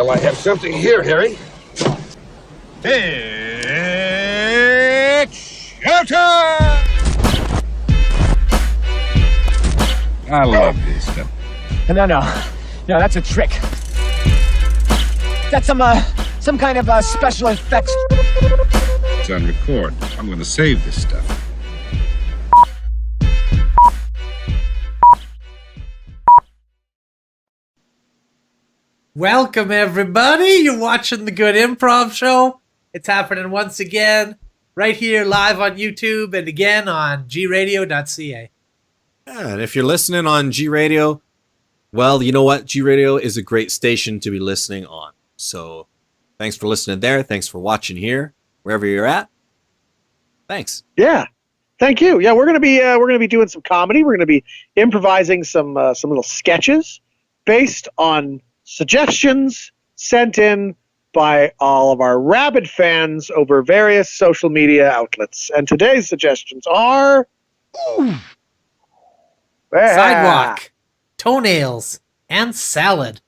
Well, I have something here, Harry. It's showtime! I love this stuff. No, that's a trick. That's some kind of special effects. It's on record. I'm going to save this stuff. Welcome, everybody. You're watching the Good Improv Show. It's happening once again, right here live on YouTube and again on gradio.ca. Yeah, and if you're listening on G Radio, well, you know what? G Radio is a great station to be listening on. So thanks for listening there. Thanks for watching here, wherever you're at. Thanks. Yeah. Thank you. Yeah, we're gonna be doing some comedy. We're gonna be improvising some little sketches based on suggestions sent in by all of our rabid fans over various social media outlets. And today's suggestions are Sidewalk, toenails, and salad.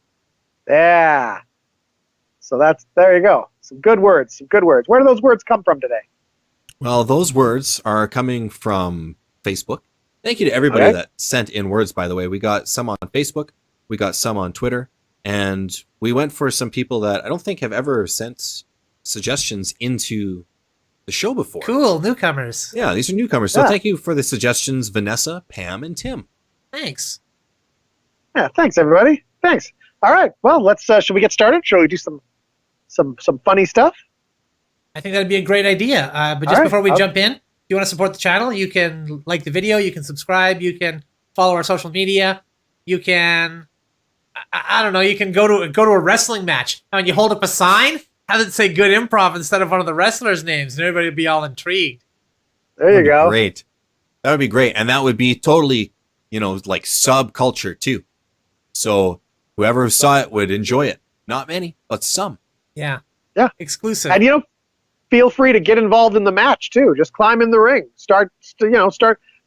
Yeah. So there you go. Some good words. Where do those words come from today? Well, those words are coming from Facebook. Thank you to everybody that sent in words, by the way. We got some on Facebook. We got some on Twitter. And we went for some people that I don't think have ever sent suggestions into the show before. Cool, newcomers. Yeah, these are newcomers. So thank you for the suggestions, Vanessa, Pam, and Tim. Thanks. Yeah, thanks everybody. Thanks. All right. Well, let's. Should we get started? Shall we do some funny stuff? I think that'd be a great idea. But just before we jump in, if you want to support the channel, you can like the video, you can subscribe, you can follow our social media, you can. I don't know. You can go to a wrestling match and you hold up a sign, have it say "Good Improv" instead of one of the wrestlers' names, and everybody would be all intrigued. There you go. Great. That would be great, and that would be totally, like subculture too. So whoever saw it would enjoy it. Not many, but some. Yeah. Exclusive. And feel free to get involved in the match too. Just climb in the ring. Start.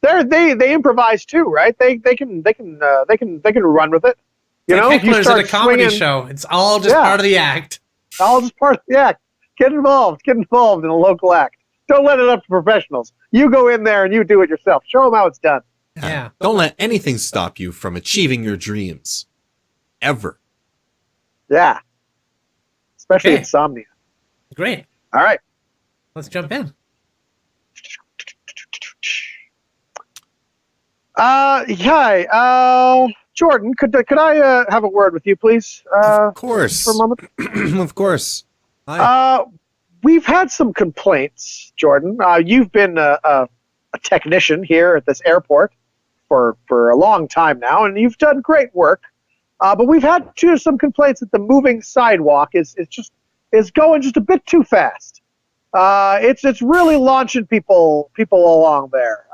They improvise too, right? They can run with it. Like hecklers at a comedy show. It's all just part of the act. All just part of the act. Get involved in a local act. Don't let it up to professionals. You go in there and you do it yourself. Show them how it's done. Yeah. Don't let anything stop you from achieving your dreams. Ever. Yeah. Especially insomnia. Great. All right. Let's jump in. Hi. Jordan, could I have a word with you, please? Of course. For a moment. Of course. Hi. We've had some complaints, Jordan. You've been a technician here at this airport for a long time now, and you've done great work. But we've had some complaints that the moving sidewalk is going just a bit too fast. It's really launching people along there.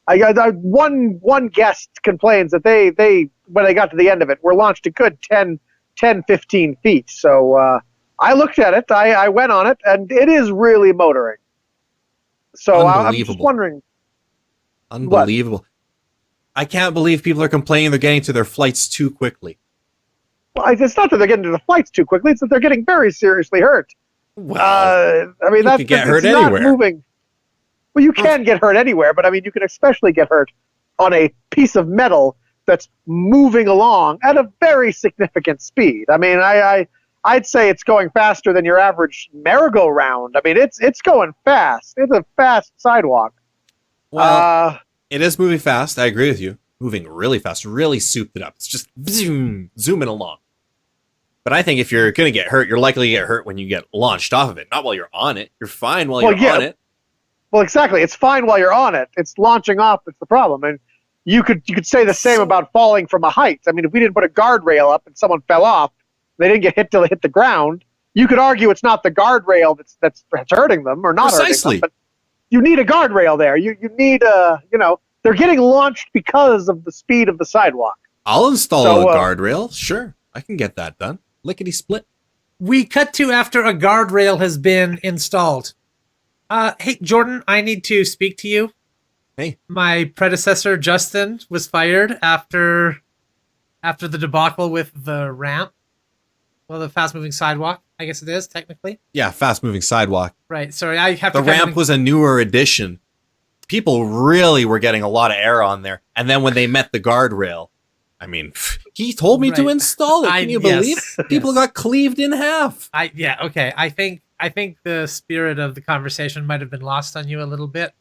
One guest complains that they when they got to the end of it were launched a good 10, 15 feet. So I looked at it, I went on it, and it is really motoring. So I'm just wondering. Unbelievable. What? I can't believe people are complaining they're getting to their flights too quickly. Well, it's not that they're getting to the flights too quickly, it's that they're getting very seriously hurt. Well, you could get hurt not anywhere. Moving. Well, you can get hurt anywhere, but you can especially get hurt on a piece of metal that's moving along at a very significant speed. I'd say it's going faster than your average merry-go-round. It's going fast. It's a fast sidewalk. Well, it is moving fast. I agree with you. Moving really fast, really souped it up. It's just zooming along. But I think if you're going to get hurt, you're likely to get hurt when you get launched off of it, not while you're on it. You're fine while you're on it. Well, exactly. It's fine while you're on it. It's launching off that's the problem. And you could say the same about falling from a height. If we didn't put a guardrail up and someone fell off, they didn't get hit till they hit the ground, you could argue it's not the guardrail that's hurting them or not hurting them. But you need a guardrail there. You need they're getting launched because of the speed of the sidewalk. I'll install a guardrail. Sure, I can get that done. Lickety split. We cut to after a guardrail has been installed. Hey, Jordan, I need to speak to you. Hey. My predecessor, Justin, was fired after the debacle with the ramp. Well, the fast-moving sidewalk, I guess it is, technically. Yeah, fast-moving sidewalk. Right, sorry, I have The to... ramp was a newer addition. People really were getting a lot of air on there. And then when they met the guardrail, I mean, he told me to Right. install it. Can you believe? People got cleaved in half. Okay. I think the spirit of the conversation might have been lost on you a little bit.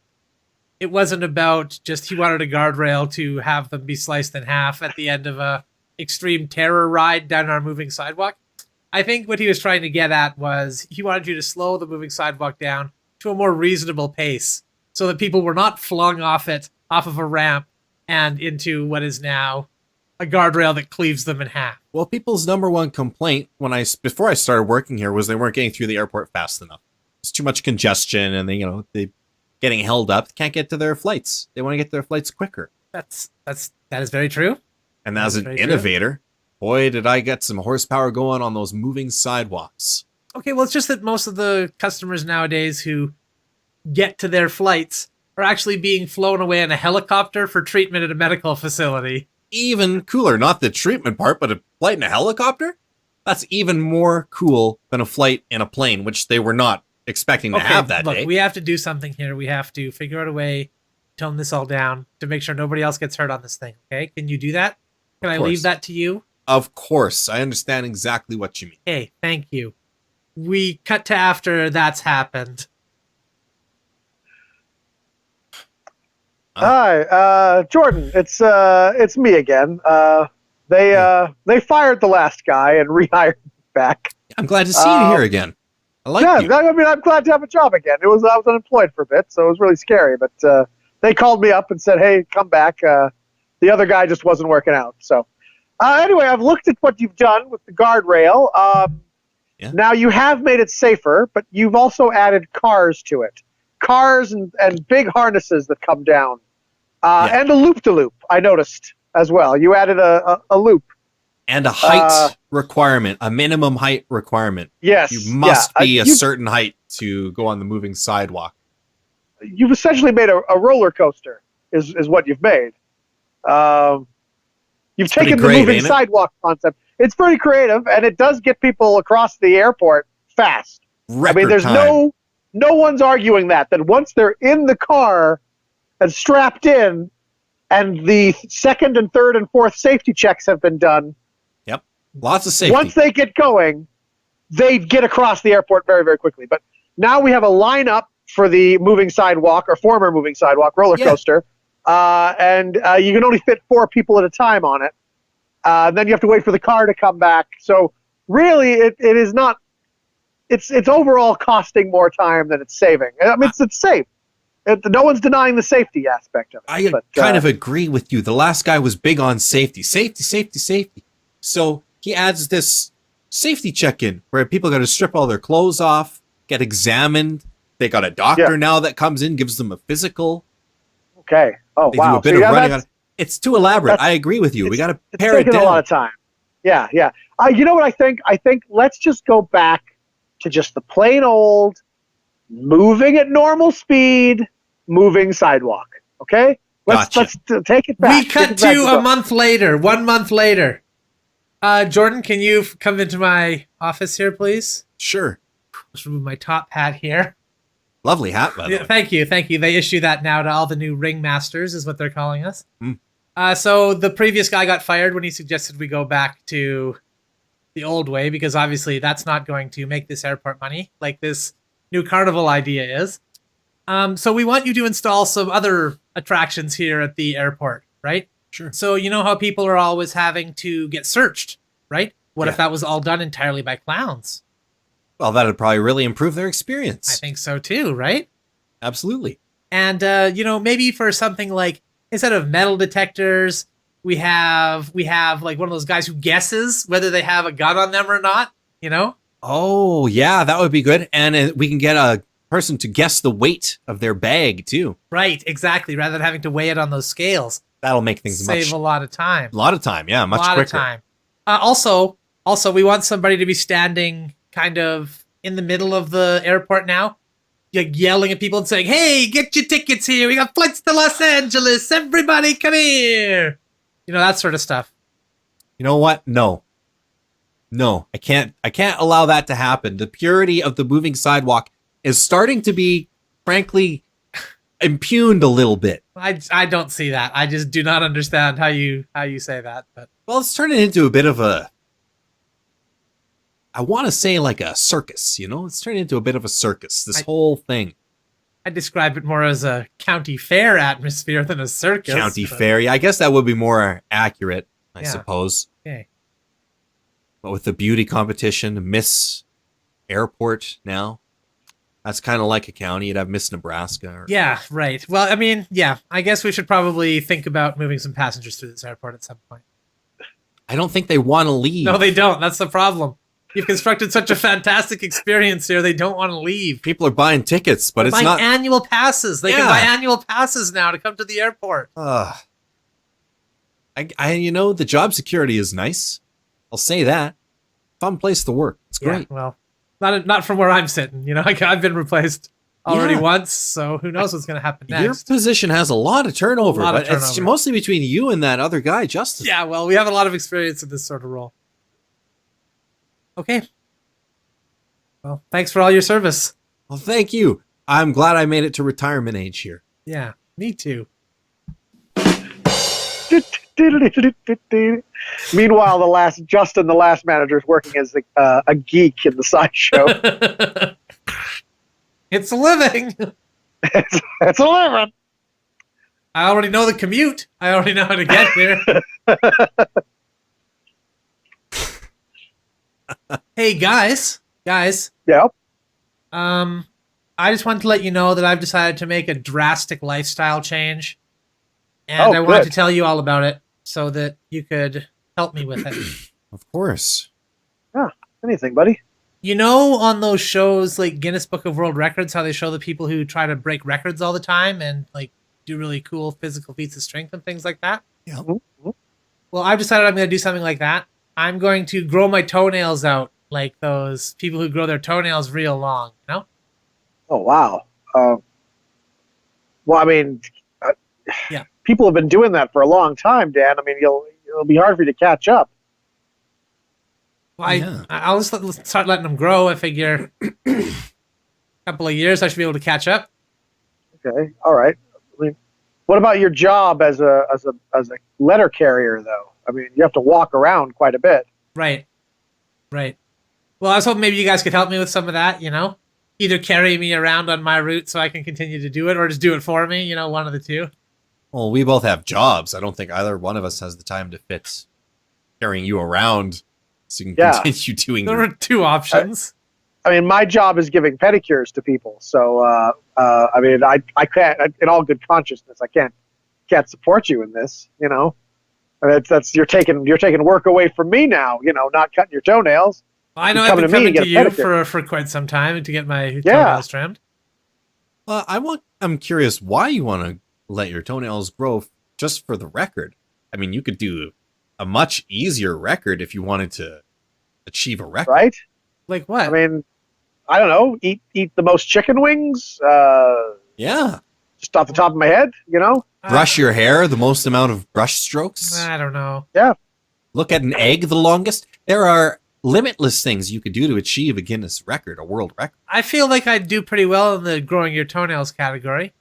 It wasn't about just he wanted a guardrail to have them be sliced in half at the end of a extreme terror ride down our moving sidewalk. I think what he was trying to get at was he wanted you to slow the moving sidewalk down to a more reasonable pace so that people were not flung off of a ramp and into what is now a guardrail that cleaves them in half. Well, people's number one complaint before I started working here was they weren't getting through the airport fast enough. It's too much congestion, and they getting held up. Can't get to their flights. They want to get to their flights quicker. That is very true. And as an innovator, boy, did I get some horsepower going on those moving sidewalks. Okay, well, it's just that most of the customers nowadays who get to their flights are actually being flown away in a helicopter for treatment at a medical facility. Even cooler, not the treatment part, but a flight in a helicopter? That's even more cool than a flight in a plane, which they were not expecting to have that day. We have to do something here. We have to figure out a way to tone this all down to make sure nobody else gets hurt on this thing, okay? Can you do that? Can I leave that to you? Of course. I understand exactly what you mean. Hey, thank you. We cut to after that's happened. Hi, Jordan. It's me again. They fired the last guy and rehired me back. I'm glad to see you here again. I like you. I mean, I'm glad to have a job again. I was unemployed for a bit, so it was really scary. But they called me up and said, "Hey, come back." The other guy just wasn't working out. So anyway, I've looked at what you've done with the guardrail. Now you have made it safer, but you've also added cars to it. Cars and big harnesses that come down. And a loop-de-loop, I noticed as well. You added a loop. And a height requirement, a minimum height requirement. Yes. You must be a certain height to go on the moving sidewalk. You've essentially made a roller coaster, is what you've made. You've taken the moving sidewalk concept. It's pretty creative, and it does get people across the airport fast. Record I mean, there's time. no one's arguing that once they're in the car and strapped in, and the second and third and fourth safety checks have been done. Yep. Lots of safety. Once they get going, they get across the airport very, very quickly. But now we have a lineup for the moving sidewalk or former moving sidewalk roller coaster. And you can only fit 4 people at a time on it. Then you have to wait for the car to come back. So really, it is not. It's overall costing more time than it's saving. I mean, it's safe. No one's denying the safety aspect of it. I kind of agree with you. The last guy was big on safety. Safety. So he adds this safety check-in where people got to strip all their clothes off, get examined. They got a doctor now that comes in, gives them a physical. Okay. Oh, they wow. do a bit of running on it. It's too elaborate. I agree with you. We got to pare it down. It's taking a lot of time. Yeah. You know what I think? I think let's just go back to just the plain old moving at normal speed, moving sidewalk. Okay? Let's take it back. We cut to a month later, 1 month later. Jordan, can you come into my office here, please? Sure. Just remove my top hat here. Lovely hat, by the way. Thank you. They issue that now to all the new ringmasters, is what they're calling us. So the previous guy got fired when he suggested we go back to the old way, because obviously that's not going to make this airport money like this new carnival idea is. So we want you to install some other attractions here at the airport, right? Sure. So you know how people are always having to get searched, right? What if that was all done entirely by clowns? Well, that would probably really improve their experience. I think so too, right? Absolutely. And maybe for something like, instead of metal detectors, we have like one of those guys who guesses whether they have a gun on them or not, you know? Oh, yeah, that would be good. And we can get a person to guess the weight of their bag too. Right, exactly. Rather than having to weigh it on those scales. That'll make things save a lot of time. A lot of time, yeah, much quicker. A lot of time. Also, we want somebody to be standing kind of in the middle of the airport now, like yelling at people and saying, "Hey, get your tickets here. We got flights to Los Angeles. Everybody come here." You know, that sort of stuff. You know what? No. No, I can't allow that to happen. The purity of the moving sidewalk is starting to be, frankly, impugned a little bit. I don't see that. I just do not understand how you say that. But Well, it's turning into a bit of a, I want to say like a circus, you know? It's turning into a bit of a circus, this whole thing. I describe it more as a county fair atmosphere than a circus. County fair. Yeah, I guess that would be more accurate, I suppose. Okay. But with the beauty competition, Miss Airport now, that's kind of like a county. You'd have Miss Nebraska. Or... Yeah, right. Well, I mean, yeah, I guess we should probably think about moving some passengers through this airport at some point. I don't think they want to leave. No, they don't. That's the problem. You've constructed such a fantastic experience here. They don't want to leave. People are buying tickets, but it's not annual passes. They can buy annual passes now to come to the airport. I you know, the job security is nice. I'll say that. Fun place to work. It's great. Yeah, well, not from where I'm sitting. You know, I've been replaced already once, so who knows what's going to happen next. Your position has a lot of turnover, but it's mostly between you and that other guy, Justin. Yeah, well, we have a lot of experience in this sort of role. Okay. Well, thanks for all your service. Well, thank you. I'm glad I made it to retirement age here. Yeah, me too. Meanwhile, Justin, the last manager, is working as a geek in the sideshow. It's a living. It's a living. I already know the commute. I already know how to get here. Hey, guys. Yep. I just wanted to let you know that I've decided to make a drastic lifestyle change. And I wanted to tell you all about it so that you could help me with it. Of course. Yeah, anything, buddy. You know, on those shows like Guinness Book of World Records, how they show the people who try to break records all the time and like do really cool physical feats of strength and things like that? Yeah. Mm-hmm. Well, I've decided I'm going to do something like that. I'm going to grow my toenails out like those people who grow their toenails real long, you know? Oh, wow. Well, I mean, yeah. People have been doing that for a long time, Dan. I mean, it'll be hard for you to catch up. Well, I'll just start letting them grow. I figure a couple of years I should be able to catch up. Okay, all right. I mean, what about your job as a letter carrier, though? I mean, you have to walk around quite a bit. Right. Well, I was hoping maybe you guys could help me with some of that, you know? Either carry me around on my route so I can continue to do it, or just do it for me, you know, one of the two. Well, we both have jobs. I don't think either one of us has the time to fit carrying you around so you can continue doing There were two options. I mean, my job is giving pedicures to people. So, I mean, I can't, in all good consciousness, I can't support you in this, you know? I mean, that's you're taking work away from me now, you know, not cutting your toenails. I know I've been coming to you for quite some time to get my toenails trimmed. Well, I'm curious why you want to let your toenails grow just for the record. I mean, you could do a much easier record if you wanted to achieve a record. Right? Like what? I mean, I don't know. Eat the most chicken wings. Yeah. Just off the top of my head, you know? Brush your hair, the most amount of brush strokes. I don't know. Yeah. Look at an egg the longest. There are limitless things you could do to achieve a Guinness record, a world record. I feel like I'd do pretty well in the growing your toenails category.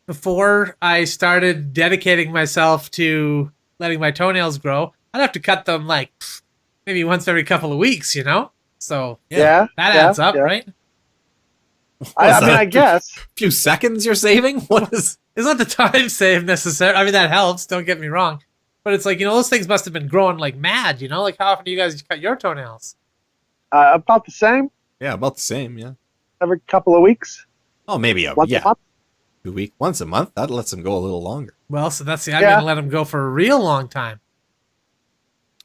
Before I started dedicating myself to letting my toenails grow, I'd have to cut them like maybe once every couple of weeks, you know? So that adds up, right? I mean, I guess. A few seconds you're saving? What is... It's not the time save necessarily. I mean, that helps. Don't get me wrong. But it's like, you know, those things must have been growing like mad, you know? Like, how often do you guys cut your toenails? About the same. Yeah, about the same, yeah. Every couple of weeks. Oh, maybe once a month. 2 weeks. Once a month? That lets them go a little longer. Well, so that's I'm going to let them go for a real long time.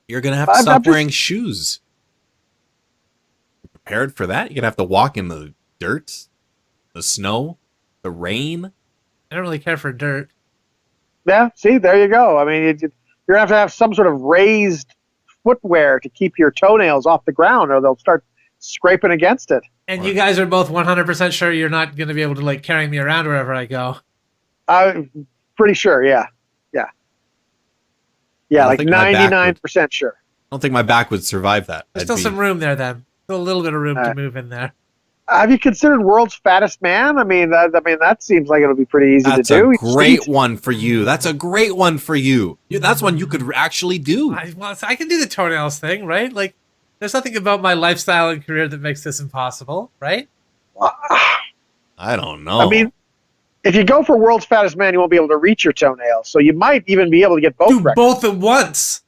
You're going to have to stop wearing shoes. You prepared for that? You're going to have to walk in the dirt, the snow, the rain. I don't really care for dirt. Yeah, see, there you go. I mean, you're going to have some sort of raised footwear to keep your toenails off the ground, or they'll start scraping against it. And you guys are both 100% sure you're not going to be able to like carry me around wherever I go. I'm pretty sure, yeah. Yeah, like 99% sure. don't think my back would survive that. There's still some room there then. Still a little bit of room to move in there. Have you considered World's Fattest Man? I mean, that seems like it'll be pretty easy to do. That's a great one for you. That's a great one for you. That's one you could actually do. I can do the toenails thing, right? Like, there's nothing about my lifestyle and career that makes this impossible, right? I don't know. I mean, if you go for World's Fattest Man, you won't be able to reach your toenails. So you might even be able to get both Do records. both at once.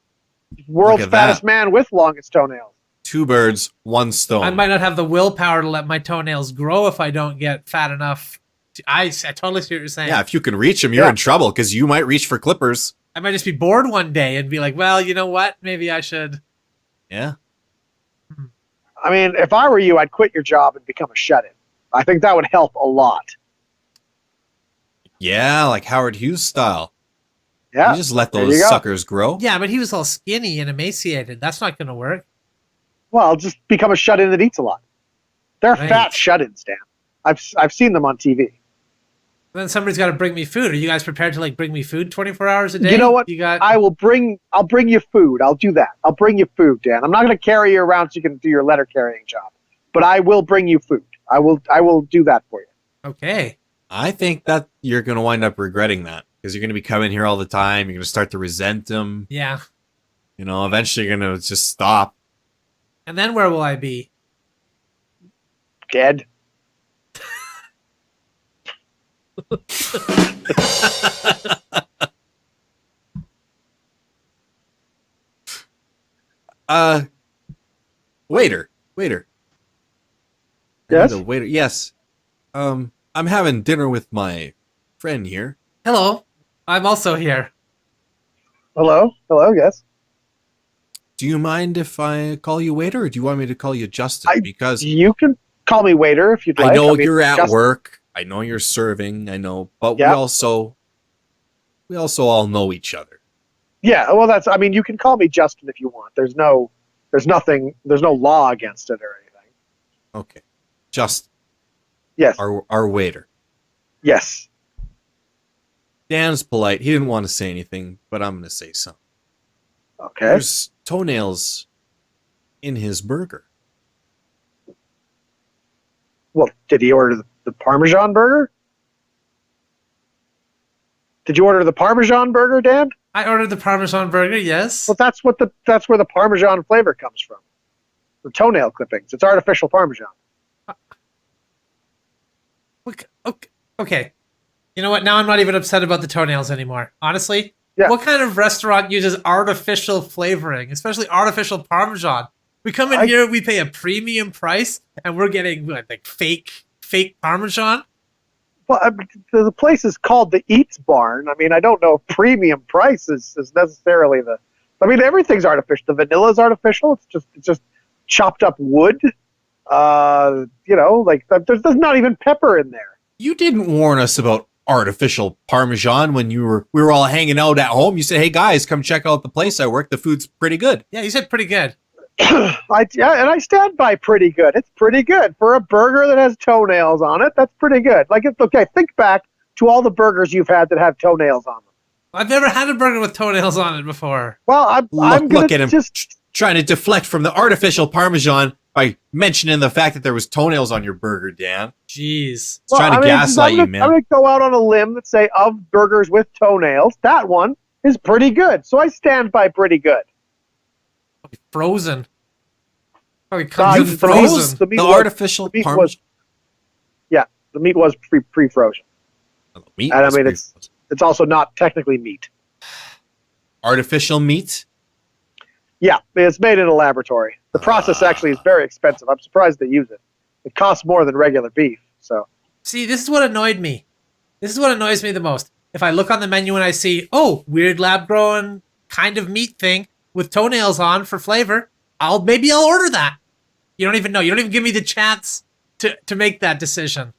World's Fattest Man with longest toenails. 2 birds, 1 stone. I might not have the willpower to let my toenails grow if I don't get fat enough. I totally see what you're saying. Yeah, if you can reach them, you're in trouble because you might reach for clippers. I might just be bored one day and be like, well, you know what? Maybe I should. Yeah. I mean, if I were you, I'd quit your job and become a shut-in. I think that would help a lot. Yeah, like Howard Hughes style. Yeah. You just let those suckers grow. Yeah, but he was all skinny and emaciated. That's not going to work. Well, just become a shut-in that eats a lot. They're Right. fat shut-ins, Dan. I've seen them on TV. Then somebody's got to bring me food. Are you guys prepared to like bring me food 24 hours a day? You know what? You got? I'll bring you food. I'll do that. I'll bring you food, Dan. I'm not going to carry you around so you can do your letter carrying job, but I will bring you food. I will do that for you. Okay. I think that you're going to wind up regretting that because you're going to be coming here all the time. You're going to start to resent them. Yeah. You know, eventually you're going to just stop. And then where will I be? Dead. Waiter. Yes? Waiter. Yes. I'm having dinner with my friend here. Hello. I'm also here. Hello? Hello, yes. Do you mind if I call you waiter, or do you want me to call you Justin? Because You can call me waiter if you'd like. I know mean, you're at just- work. I know you're serving. I know, but Yeah. we also all know each other. Yeah, well, you can call me Justin if you want. There's no law against it or anything. Okay, Justin, Yes. our waiter. Yes. Dan's polite. He didn't want to say anything, but I'm going to say something. Okay. There's toenails in his burger. Well, did he order the Parmesan burger? Did you order the Parmesan burger, Dan? I ordered the Parmesan burger, yes. Well, that's where the Parmesan flavor comes from. The toenail clippings. It's artificial Parmesan. Okay. You know what? Now I'm not even upset about the toenails anymore. Honestly, Yeah. What kind of restaurant uses artificial flavoring, especially artificial Parmesan? We come in here, we pay a premium price, and we're getting like fake Parmesan. Well, the place is called the Eats Barn. I mean, I don't know if premium price is necessarily the. I mean, everything's artificial. The vanilla is artificial. It's just chopped up wood. There's not even pepper in there. You didn't warn us about artificial Parmesan when we were all hanging out at home. You said, "Hey guys, come check out the place I work. The food's pretty good." Yeah, you said pretty good. And I stand by pretty good. It's pretty good for a burger that has toenails on it. That's pretty good. Like, it's okay. Think back to all the burgers you've had that have toenails on them. I've never had a burger with toenails on it before. Well, I'm Look gonna at him trying to deflect from the artificial Parmesan by mentioning the fact that there was toenails on your burger, Dan. Jeez. He's trying to gaslight you, man. I'm going to go out on a limb that say of burgers with toenails, that one is pretty good. So I stand by pretty good. Frozen. Probably You comes in frozen. The artificial Parmesan. The meat was pre-frozen. Meat And I was mean, pre-frozen. it's also not technically meat. Artificial meat? Yeah, it's made in a laboratory. The process actually is very expensive. I'm surprised they use it. It costs more than regular beef. So See, this is what annoyed me. This is what annoys me the most. If I look on the menu and I see, oh, weird lab-grown kind of meat thing with toenails on for flavor, maybe I'll order that. You don't even know. You don't even give me the chance to make that decision.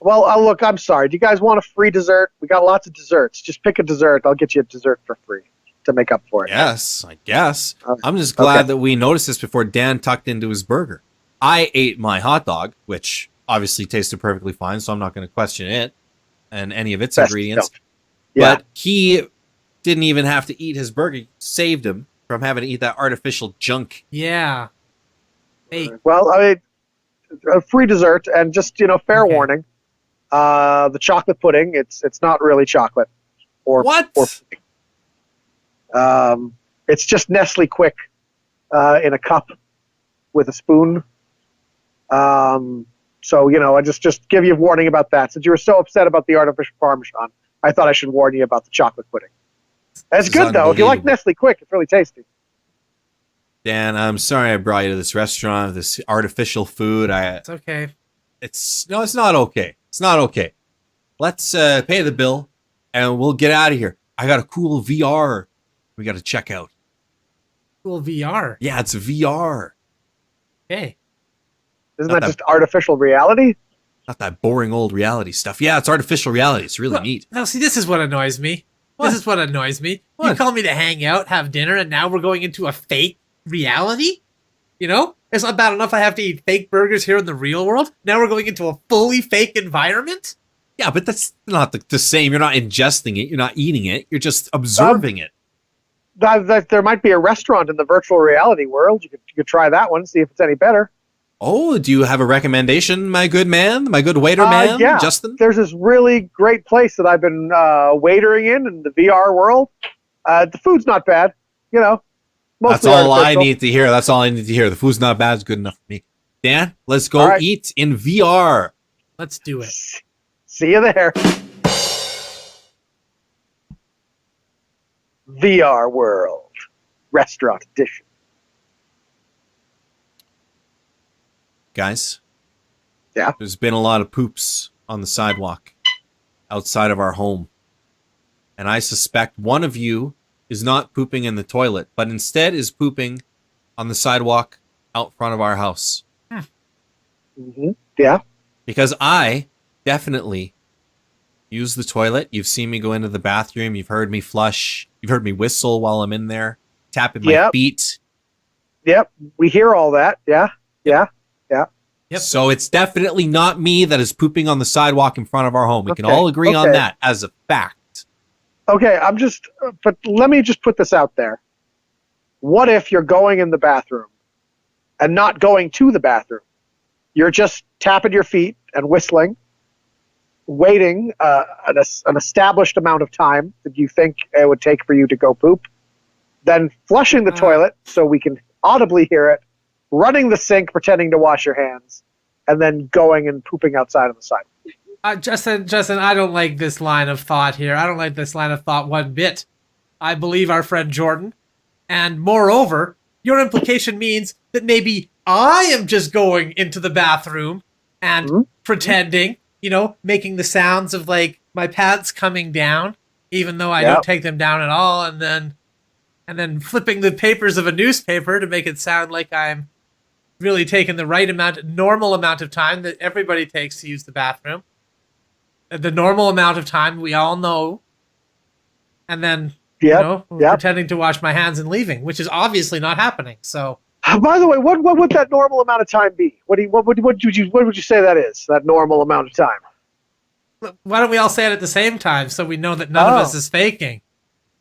Well, look, I'm sorry. Do you guys want a free dessert? We got lots of desserts. Just pick a dessert. I'll get you a dessert for free to make up for it. Yes, I guess. Okay. I'm just glad that we noticed this before Dan tucked into his burger. I ate my hot dog, which obviously tasted perfectly fine, so I'm not going to question it and any of its Best ingredients. stuff. Yeah. But he didn't even have to eat his burger. He saved him from having to eat that artificial junk. Yeah. Hey, Well, I mean, a free dessert, and just fair Okay. warning: the chocolate pudding. It's not really chocolate. Or What? Or it's just Nestle Quick in a cup with a spoon. So I just give you a warning about that. Since you were so upset about the artificial Parmesan, I thought I should warn you about the chocolate pudding. It's This is good though. If you like unbelievable. Nestle Quick, it's really tasty. Dan, I'm sorry I brought you to this restaurant, this artificial food. it's okay. It's not okay. It's not okay. Let's pay the bill and we'll get out of here. I got a cool VR we got to check out. Cool VR. Yeah, it's VR. Okay. Isn't Not that that- just artificial reality? Not that boring old reality stuff. Yeah, it's artificial reality. It's really Well, neat. Now, see, this is what annoys me. What? This is what annoys me. You What? call me to hang out, have dinner, and now we're going into a fake reality? It's not bad enough I have to eat fake burgers here in the real world. Now we're going into a fully fake environment? Yeah, but that's not the same. You're not ingesting it. You're not eating it. You're just observing it. There might be a restaurant in the virtual reality world. You could try that one, see if it's any better. Oh, do you have a recommendation, my good man? My good waiter man, Yeah. Justin? There's this really great place that I've been waitering in the VR world. The food's not bad, That's Mostly all I artificial. need to hear. That's all I need to hear. The food's not bad. It's good enough for me. Dan, let's go All right. eat in VR. Let's do it. See you there. VR world, restaurant edition. Guys. Yeah? There's been a lot of poops on the sidewalk outside of our home. And I suspect one of you is not pooping in the toilet, but instead is pooping on the sidewalk out front of our house. Mm-hmm. Yeah. Because I definitely use the toilet. You've seen me go into the bathroom. You've heard me flush. You've heard me whistle while I'm in there, tapping my Yep. feet. Yep. We hear all that. Yeah. Yeah. Yep. So it's definitely not me that is pooping on the sidewalk in front of our home. We can Okay, all agree on okay. that as a fact. Okay. But let me just put this out there. What if you're going in the bathroom and not going to the bathroom? You're just tapping your feet and whistling, waiting an established amount of time that you think it would take for you to go poop, then flushing the toilet so we can audibly hear it, running the sink, pretending to wash your hands, and then going and pooping outside on the sidewalk. Justin, I don't like this line of thought here. I don't like this line of thought one bit. I believe our friend Jordan. And moreover, your implication means that maybe I am just going into the bathroom and pretending, making the sounds of like my pants coming down, even though I Yep. don't take them down at all, and then flipping the papers of a newspaper to make it sound like I'm really taking the normal amount of time that everybody takes to use the bathroom. The normal amount of time we all know. And then, Yep. pretending to wash my hands and leaving, which is obviously not happening. So, By the way, what would that normal amount of time be? What would you say that is? That normal amount of time? why don't we all say it at the same time so we know that none of Oh. us is faking?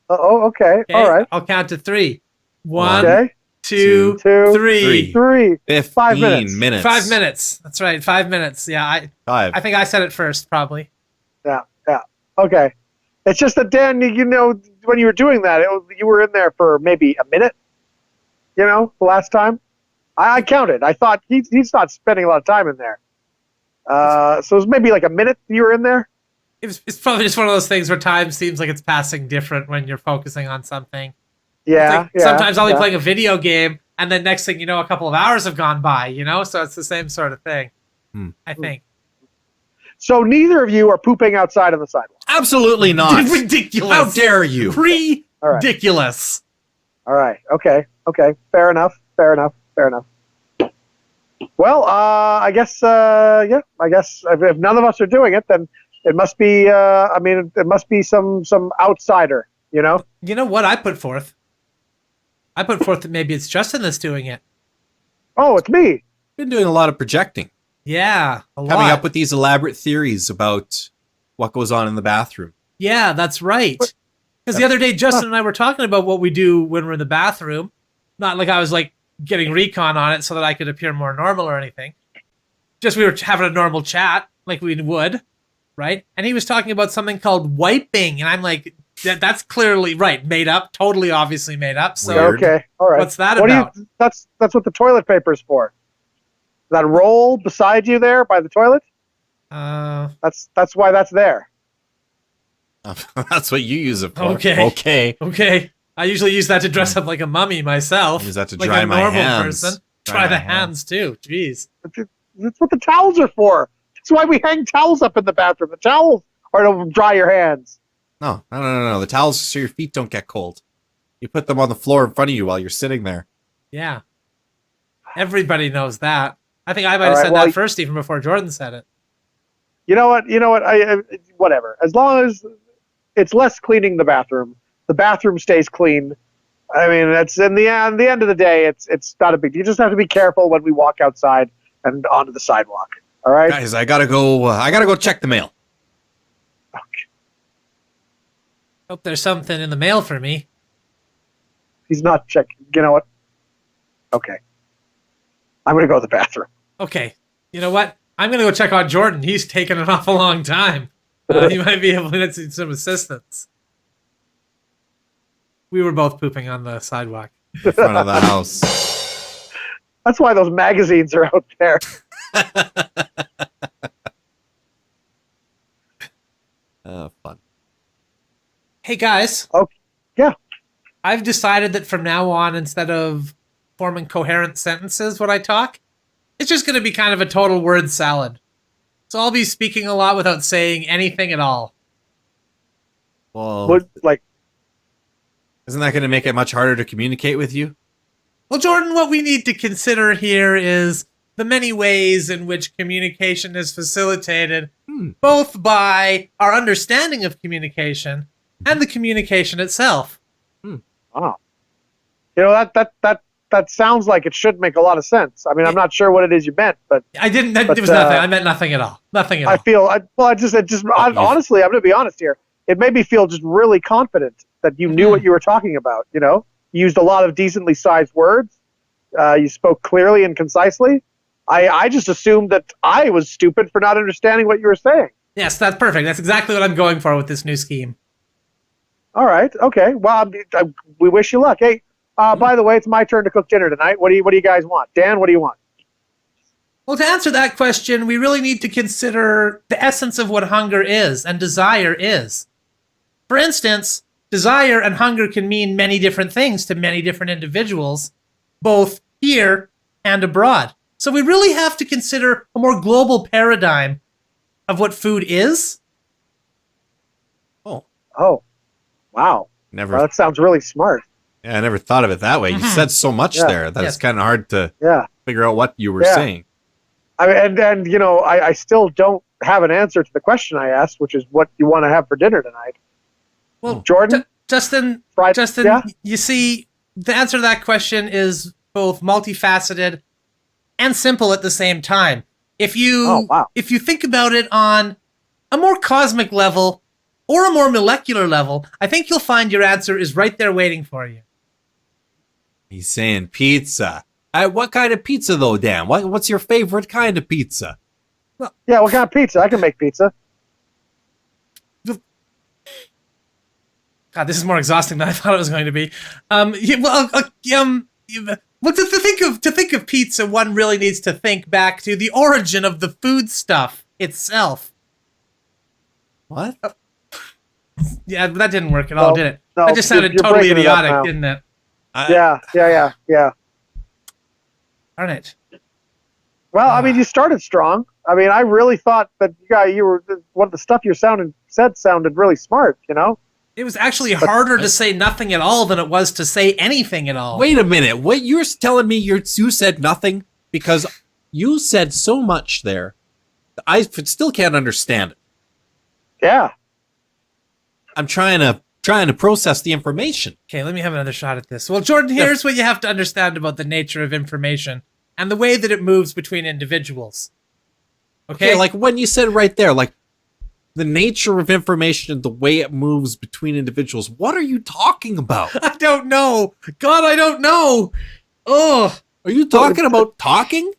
Oh, okay. Okay? All right. I'll count to 3. 1, Okay. 2, Two, 3. 3. 15 5 minutes. minutes. 5 minutes. That's right. 5 minutes. Yeah, I 5. think I said it first, probably. Yeah. Okay. It's just that Dan, when you were doing that, you were in there for maybe a minute. The last time I counted. I thought he's not spending a lot of time in there. So it was maybe like a minute you were in there. It's probably just one of those things where time seems like it's passing different when you're focusing on something. Yeah. It's like sometimes I'll be yeah. playing a video game, and then next thing you know, a couple of hours have gone by, So it's the same sort of thing, I think. So neither of you are pooping outside on the sidewalk. Absolutely not. Ridiculous. How dare you? Ridiculous. All right. Okay. Fair enough. Well, I guess if none of us are doing it, then it must be. It must be some outsider. You know what I put forth? I put forth that maybe it's Justin that's doing it. Oh, it's me. Been doing a lot of projecting. Yeah, a lot. Coming up with these elaborate theories about what goes on in the bathroom. Yeah, that's right. Because the other day, Justin and I were talking about what we do when we're in the bathroom. Not like I was like getting recon on it so that I could appear more normal or anything. Just we were having a normal chat like we would, right? And he was talking about something called wiping, and I'm like, that's clearly right, made up, totally obviously made up. So Weird. Okay, all right. what's that about? That's what the toilet paper is for. That roll beside you there by the toilet. That's why that's there. That's what you use it for. Okay. Okay. I usually use that to dress up like a mummy myself. Use that to like dry a my normal hands. person. Dry Try my the hands. hands too. Jeez. That's what the towels are for. That's why we hang towels up in the bathroom. The towels are to dry your hands. No. The towels so your feet don't get cold. You put them on the floor in front of you while you're sitting there. Yeah. Everybody knows that. I think I might have All right, said well, that first even before Jordan said it. You know what? I whatever. As long as it's less cleaning the bathroom stays clean. I mean, that's in the end of the day, it's not a big deal. You just have to be careful when we walk outside and onto the sidewalk. All right, Guys, I gotta go check the mail. Okay. Hope there's something in the mail for me. He's not checking. You know what? Okay, I'm gonna go to the bathroom. Okay. You know what? I'm going to go check on Jordan. He's taken an awful long time. He might be able to need some assistance. We were both pooping on the sidewalk. In front of the house. That's why those magazines are out there. Fun. Hey, guys. Oh, yeah. I've decided that from now on, instead of forming coherent sentences when I talk, it's just going to be kind of a total word salad. So I'll be speaking a lot without saying anything at all. Well, But, like, isn't that going to make it much harder to communicate with you? Well, Jordan, what we need to consider here is the many ways in which communication is facilitated, both by our understanding of communication and the communication itself. wow. You know, that sounds like it should make a lot of sense. I mean, I'm not sure what it is you meant, but I didn't. It was nothing. I meant nothing at all. Nothing at all. I feel. Honestly, I'm going to be honest here. It made me feel just really confident that you knew what you were talking about. You know, you used a lot of decently sized words. You spoke clearly and concisely. I just assumed that I was stupid for not understanding what you were saying. Yes, that's perfect. That's exactly what I'm going for with this new scheme. All right. Okay. Well, we wish you luck. Hey, by the way, it's my turn to cook dinner tonight. What do you guys want? Dan, what do you want? Well, to answer that question, we really need to consider the essence of what hunger is and desire is. For instance, desire and hunger can mean many different things to many different individuals, both here and abroad. So we really have to consider a more global paradigm of what food is. Oh, wow. Never. Well, that sounds really smart. Yeah, I never thought of it that way. You said so much there that it's kind of hard to figure out what you were saying. I mean, and you know, I still don't have an answer to the question I asked, which is what you want to have for dinner tonight. Well, Jordan, Justin, you see, the answer to that question is both multifaceted and simple at the same time. If you think about it on a more cosmic level or a more molecular level, I think you'll find your answer is right there waiting for you. He's saying pizza. What kind of pizza, though, Dan? What's your favorite kind of pizza? Yeah, what kind of pizza? I can make pizza. God, this is more exhausting than I thought it was going to be. To think of pizza, one really needs to think back to the origin of the food stuff itself. What? Yeah, that didn't work at all, did it? No, that just sounded you're totally breaking it up idiotic, now. didn't it? Yeah. Darn it. Well, I mean, you started strong. I mean, I really thought that you were what the stuff you said sounded really smart. You know. It was actually harder to say nothing at all than it was to say anything at all. Wait a minute. What you're telling me you said nothing? Because you said so much there. I still can't understand it. Yeah. I'm trying to process the information. Okay, let me have another shot at this. Well, Jordan, here's what you have to understand about the nature of information and the way that it moves between individuals. Okay, like when you said right there, like the nature of information and the way it moves between individuals. What are you talking about? I don't know. God, I don't know. Oh, Are you talking about talking?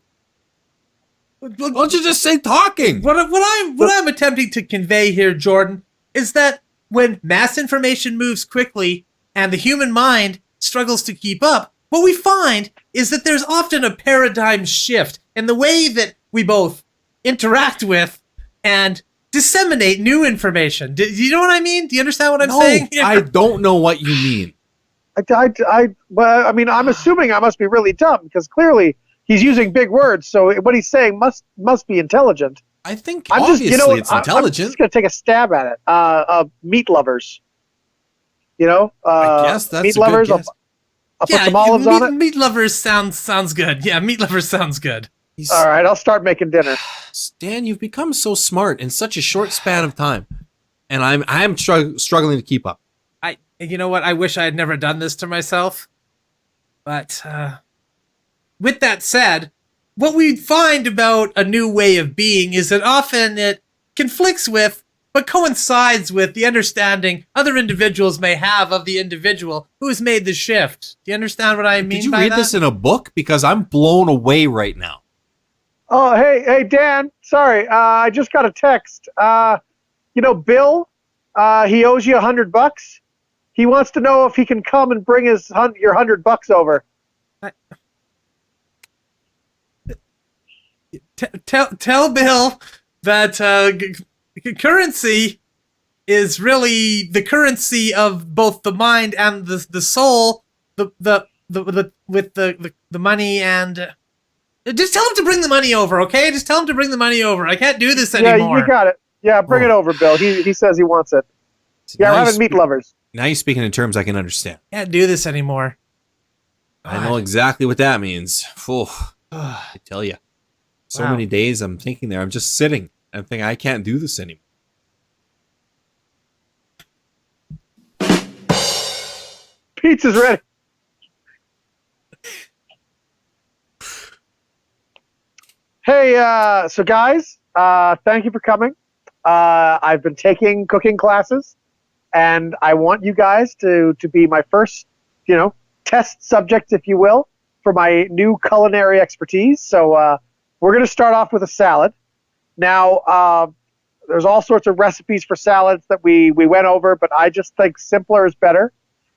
Why don't you just say talking? what I'm attempting to convey here, Jordan, is that when mass information moves quickly and the human mind struggles to keep up, what we find is that there's often a paradigm shift in the way that we both interact with and disseminate new information. Do you know what I mean? Do you understand what I'm saying? I don't know what you mean. Well, I mean, I'm assuming I must be really dumb because clearly he's using big words. So what he's saying must be intelligent. I think I'm obviously just, it's intelligent. I'm just gonna take a stab at it. Meat lovers. I guess that's meat a lovers. good guess. I'll put some olives on it. Meat lovers sounds good. Yeah, meat lovers sounds good. All right, I'll start making dinner. Stan, you've become so smart in such a short span of time, and I'm struggling to keep up. You know what? I wish I had never done this to myself. But with that said, what we find about a new way of being is that often it conflicts with, but coincides with, the understanding other individuals may have of the individual who has made the shift. Do you understand what I mean? Did you by read that? this in a book? Because I'm blown away right now. Oh, hey, Dan. Sorry, I just got a text. Bill, he owes you $100. He wants to know if he can come and bring your $100 over. Tell Bill that currency is really the currency of both the mind and the soul. With the money and. Just tell him to bring the money over, okay? Just tell him to bring the money over. I can't do this anymore. Yeah, you got it. Yeah, bring it over, Bill. He says he wants it. Yeah, we're having meat lovers. Now you're speaking in terms I can understand. Can't do this anymore. I know exactly what that means. I tell you. So Wow. many days I'm thinking there. I'm just sitting. I'm thinking I can't do this anymore. Pizza's ready. Hey, so guys, thank you for coming. I've been taking cooking classes, and I want you guys to be my first, test subject, if you will, for my new culinary expertise. So we're going to start off with a salad. Now, there's all sorts of recipes for salads that we went over, but I just think simpler is better.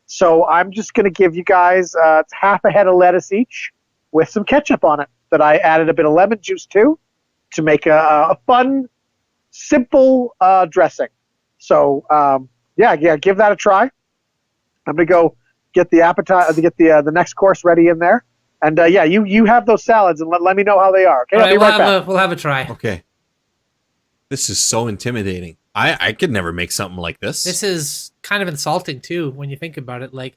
So I'm just going to give you guys half a head of lettuce each with some ketchup on it that I added a bit of lemon juice to make a fun, simple dressing. So, give that a try. I'm going to go get the the next course ready in there. And you have those salads and let me know how they are. Okay, All I'll be right back. we'll have a try. Okay. This is so intimidating. I could never make something like this. This is kind of insulting too when you think about it. Like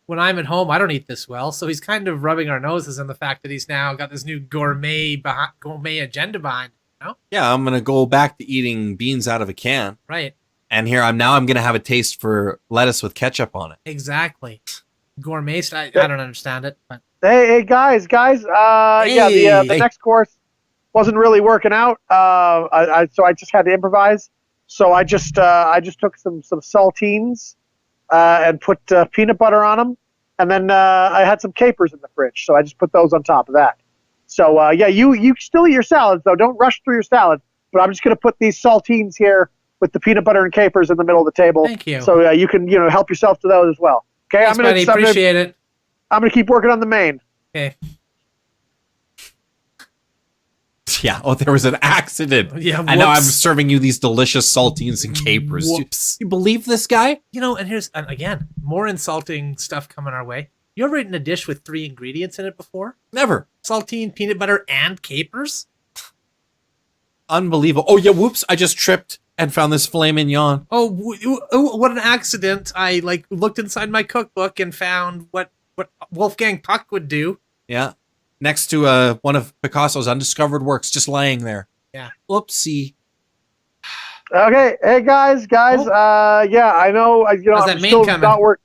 when I'm at home, I don't eat this well, so he's kind of rubbing our noses in the fact that he's now got this new gourmet agenda behind. Yeah, I'm gonna go back to eating beans out of a can. Right. And here I'm gonna have a taste for lettuce with ketchup on it. Exactly. Gourmet. I don't understand it, but Hey, guys. The next course wasn't really working out. So I just had to improvise. So I just took some saltines and put peanut butter on them, and then I had some capers in the fridge, so I just put those on top of that. So you still eat your salads though. Don't rush through your salad. But I'm just going to put these saltines here with the peanut butter and capers in the middle of the table. Thank you. So you can help yourself to those as well. Okay, thanks, buddy. Appreciate it. I'm gonna keep working on the main. Okay. Yeah. Oh, there was an accident. Yeah. And now I'm whoops. serving you these delicious saltines and capers. Whoops. You believe this guy? And here's again more insulting stuff coming our way. You ever eaten a dish with 3 ingredients in it before? Never. Saltine, peanut butter, and capers? Unbelievable. Oh yeah. Whoops! I just tripped and found this filet mignon. Oh, what an accident. I looked inside my cookbook and found what Wolfgang Puck would do. Yeah. Next to one of Picasso's undiscovered works, just laying there. Yeah. Whoopsie. Okay, hey guys. Oh. I know. How's that I'm main still coming? not work.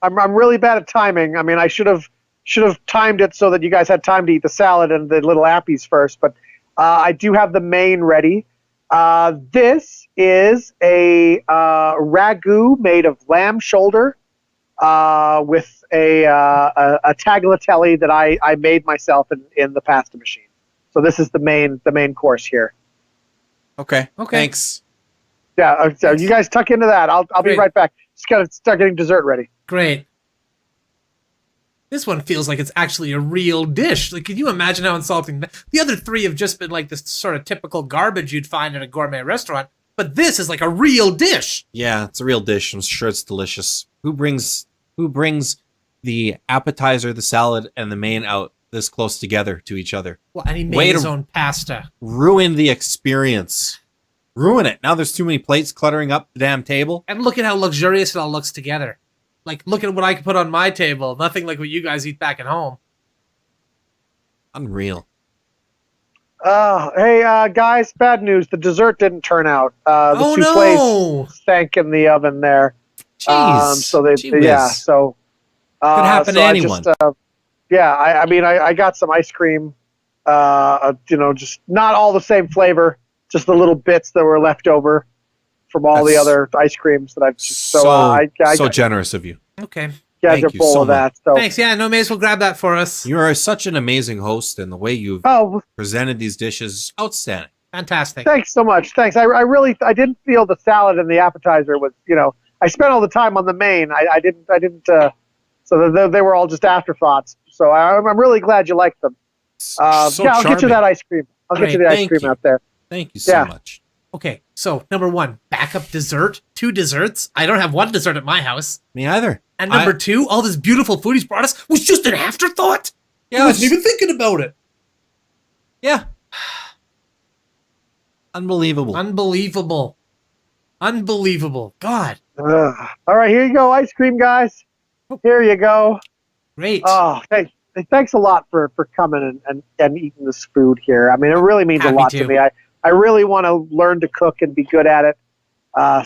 I'm really bad at timing. I mean, I should have timed it so that you guys had time to eat the salad and the little appies first. But I do have the main ready. This is a ragu made of lamb shoulder with a tagliatelle that I made myself in the pasta machine. So this is the main course here. Okay. Okay. Thanks. Yeah, so you guys tuck into that. I'll be Great. right back. Just gotta start getting dessert ready. Great. This one feels like it's actually a real dish. Like, can you imagine how insulting the other three have just been like this sort of typical garbage you'd find at a gourmet restaurant, but this is like a real dish. Yeah, it's a real dish. I'm sure it's delicious. Who brings the appetizer, the salad, and the main out this close together to each other? Well, and he made Way his to- own pasta. Ruin the experience. Ruin it. Now there's too many plates cluttering up the damn table. And look at how luxurious it all looks together. Like, look at what I can put on my table. Nothing like what you guys eat back at home. Unreal. Hey, guys, bad news. The dessert didn't turn out. The Oh, souffle no! sank in the oven there. Jeez. So they, Gee whiz. yeah, so. Could happen to anyone. I mean, I got some ice cream, just not all the same flavor, just the little bits that were left over from all the That's other ice creams that I've just, so generous of you. Okay. guys thank are you full so of that. So, Thanks. Yeah, no, may as well grab that for us. You are such an amazing host, and the way you've oh, presented these dishes, outstanding. Fantastic. thanks so much. Thanks. I didn't feel the salad and the appetizer was, I spent all the time on the main. I didn't. So they were all just afterthoughts. So I'm really glad you liked them. So I'll get you charming. that ice cream. I'll get you the Great. ice Thank cream you. out there. Thank you so Yeah. much. Okay, so number one, backup dessert, 2 desserts. I don't have one dessert at my house. Me either. And number 2, all this beautiful food he's brought us was just an afterthought. Yeah, I wasn't even thinking about it. Yeah. Unbelievable. Unbelievable. Unbelievable. God. Ugh. All right, here you go, ice cream, guys. Here you go. Great. Oh, thanks a lot for coming and eating this food here. I mean, it really means Happy a lot to. to me. I really want to learn to cook and be good at it.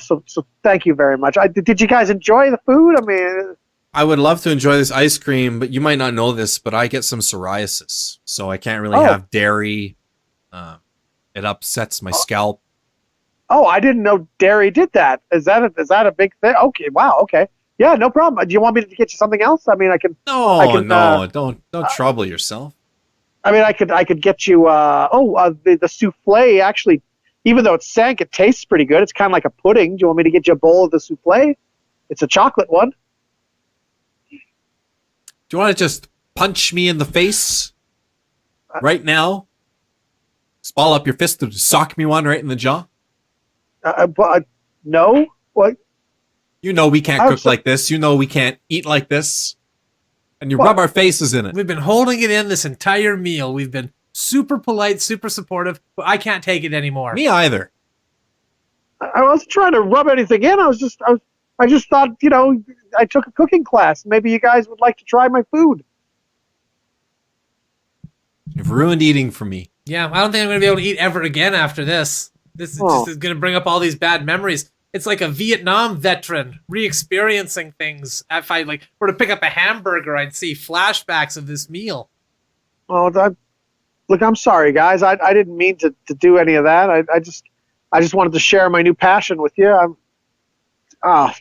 So thank you very much. Did you guys enjoy the food? I mean, I would love to enjoy this ice cream, but you might not know this, but I get some psoriasis, so I can't really have dairy. It upsets my scalp. oh, I didn't know dairy did that. Is that a big thing? Okay, wow, okay. Yeah, no problem. Do you want me to get you something else? I mean, I can. No, don't trouble yourself. I mean, I could get you. The souffle actually, even though it sank, it tastes pretty good. It's kind of like a pudding. Do you want me to get you a bowl of the souffle? It's a chocolate one. Do you want to just punch me in the face right now? Just ball up your fist and sock me one right in the jaw? No. What? You know we can't cook like this. You know we can't eat like this. And you rub our faces in it. We've been holding it in this entire meal. We've been super polite, super supportive, but I can't take it anymore. Me either. I wasn't trying to rub anything in. I just thought, I took a cooking class. Maybe you guys would like to try my food. You've ruined eating for me. Yeah, I don't think I'm going to be able to eat ever again after this. This is just going to bring up all these bad memories. It's like a Vietnam veteran re-experiencing things. If I were to pick up a hamburger, I'd see flashbacks of this meal. Oh, look, I'm sorry, guys. I didn't mean to do any of that. I just wanted to share my new passion with you.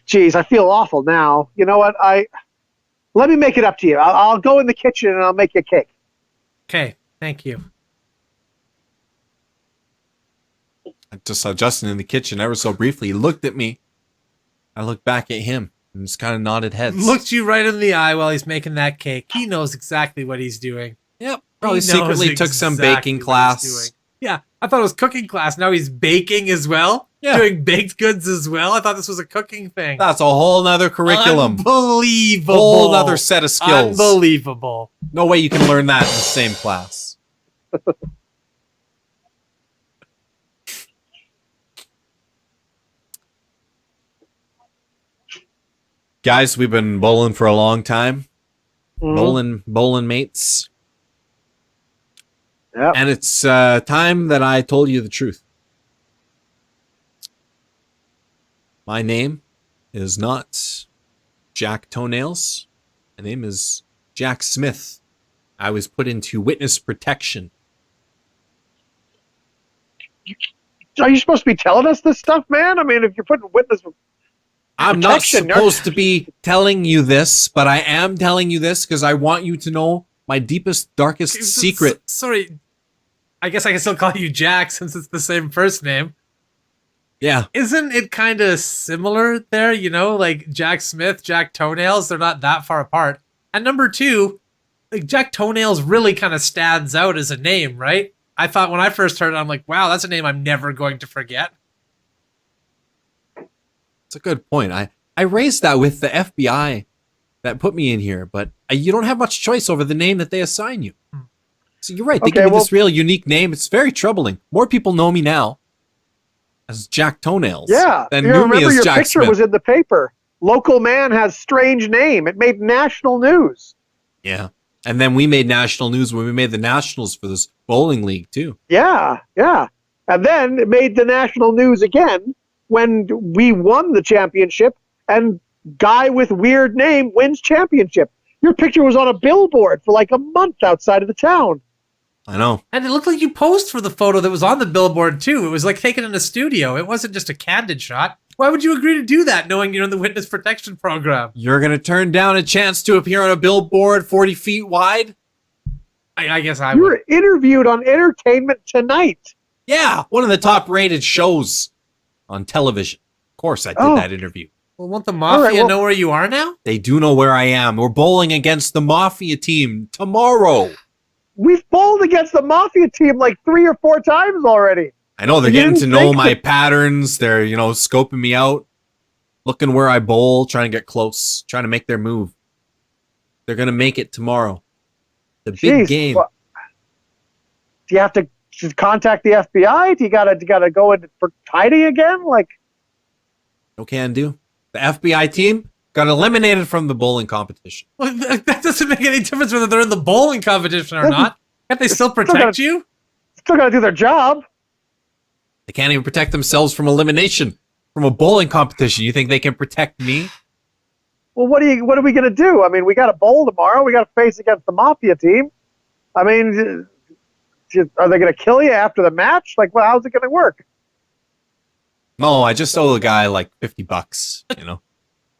Geez, I feel awful now. You know what? Let me make it up to you. I'll go in the kitchen and I'll make you a cake. Okay, thank you. I just saw Justin in the kitchen ever so briefly. He looked at me. I looked back at him and just kind of nodded heads. Looked you right in the eye while he's making that cake. He knows exactly what he's doing. Yep. Probably He knows secretly took some exactly baking what he's class. doing. Yeah, I thought it was cooking class. Now he's baking as well. Yeah. Doing baked goods as well. I thought this was a cooking thing. That's a whole nother curriculum. Unbelievable. Whole nother set of skills. Unbelievable. No way you can learn that in the same class. Guys, we've been bowling for a long time. Bowling mates. Yep. And it's time that I told you the truth. My name is not Jack Toenails. My name is Jack Smith. I was put into witness protection. are you supposed to be telling us this stuff, man? I mean, if you're putting witness, I'm not protection, supposed to be telling you this, but I am telling you this because I want you to know my deepest, darkest secret. Sorry, I guess I can still call you Jack since it's the same first name. Yeah. Isn't it kind of similar there? You know, like Jack Smith, Jack Toenails, they're not that far apart. And number two, like Jack Toenails really kind of stands out as a name, right? I thought when I first heard it, I'm like, wow, that's a name I'm never going to forget. It's a good point. I raised that with the FBI that put me in here, but you don't have much choice over the name that they assign you. So you're right. They give me this real unique name. It's very troubling. More people know me now as Jack Toenails. Yeah. Than You knew remember me as your Jack picture Smith. was in the paper. Local man has strange name. It made national news. Yeah. And then we made national news when we made the nationals for this bowling league too. Yeah, yeah. And then it made the national news again when we won the championship and guy with weird name wins championship. Your picture was on a billboard for like a month outside of the town. I know. And it looked like you posed for the photo that was on the billboard too. It was like taken in a studio. It wasn't just a candid shot. Why would you agree to do that knowing you're in the witness protection program? You're going to turn down a chance to appear on a billboard 40 feet wide? I guess I You would. were interviewed on Entertainment Tonight. Yeah, one of the top rated shows on television. Of course, I did that interview. Well, won't the mafia know where you are now? They do know where I am. We're bowling against the Mafia team tomorrow. We've bowled against the Mafia team like 3 or 4 times already. I know they're You getting didn't to know think my that- patterns. They're, scoping me out, looking where I bowl, trying to get close, trying to make their move. They're going to make it tomorrow. The big Jeez, game. well, do you have to just contact the FBI? Do you gotta go in for hiding again? Like, No can do. The FBI team got eliminated from the bowling competition. Well, that doesn't make any difference whether they're in the bowling competition or not. Can't they still protect you? still gotta do their job. They can't even protect themselves from elimination from a bowling competition. You think they can protect me? Well, what are we gonna do? I mean, we got to bowl tomorrow. We got to face against the Mafia team. I mean, are they gonna kill you after the match? Like, well, how's it gonna work? No, I just owe the guy like $50,